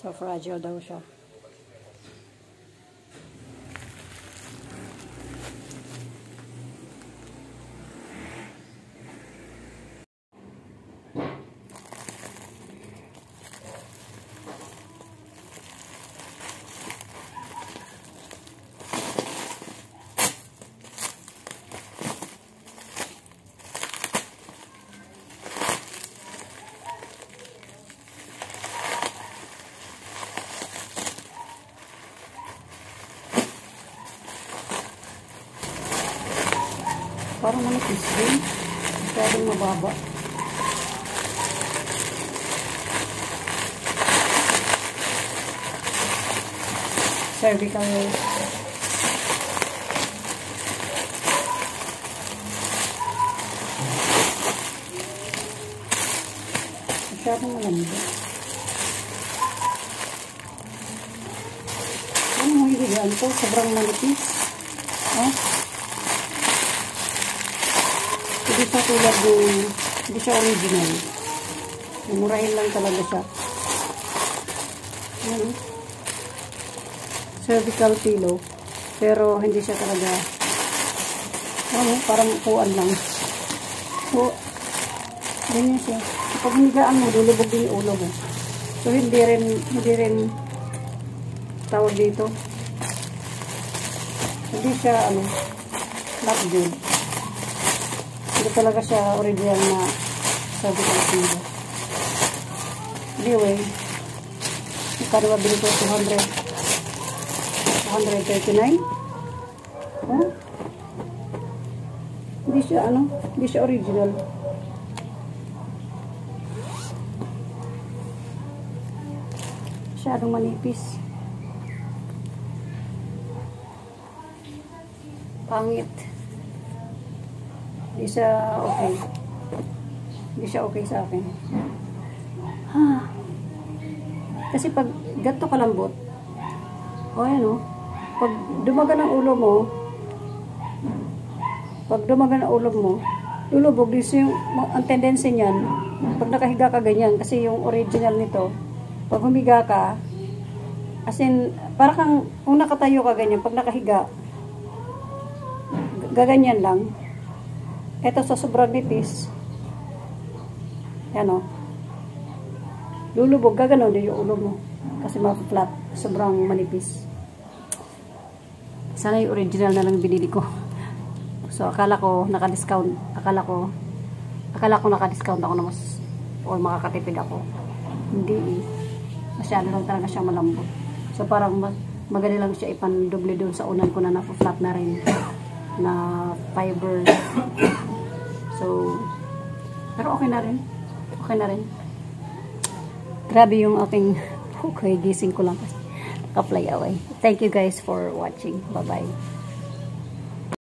So, fragile daw siya. Parang manipis din. Masyadong mababa. Cervical waist. Masyadong malambot. Ano mo hihigaan ko? Sobrang manipis. Oh. Hindi siya tulad yung, hindi siya original. Murahin lang talaga siya. Ayan. Cervical pillow. Pero hindi siya talaga, parang upuan lang. So, ganyan siya. Kapag hinigaan mo, lulubog din yung ulo mo. So, hindi rin tawag dito. Hindi siya, not good. Hindi talaga siya original na cervical pillow. Anyway, magkano mabili ko? 239. Oh? Hindi siya original. Masyadong manipis. Pangit. Hindi siya okay. Hindi siya okay sa akin. Kasi pag gato kalambot, pag dumaga ng ulo mo, lulubog din yung, ang tendency niyan, pag nakahiga ka ganyan, kasi yung original nito, pag humiga ka, as in, para kang, kung nakatayo ka ganyan, pag nakahiga, gaganyan lang. Ito sa sobrang nipis. Yan o. Lulubog. Gaganon din yung ulo mo. Kasi ma-flat. Sobrang manipis. Sana yung original na lang binili ko. So, akala ko naka-discount. Akala ko naka-discount ako na mas or makakatipid ako. Hindi eh. Masyado lang talaga siyang malambot. So, parang magali lang siya ipandoble doon sa unan ko na na-flat na rin. Na fiber. So, pero okay na rin. Okay na rin. Grabe yung aking gising ko lang kasi naka-fly away. Thank you guys for watching. Bye-bye.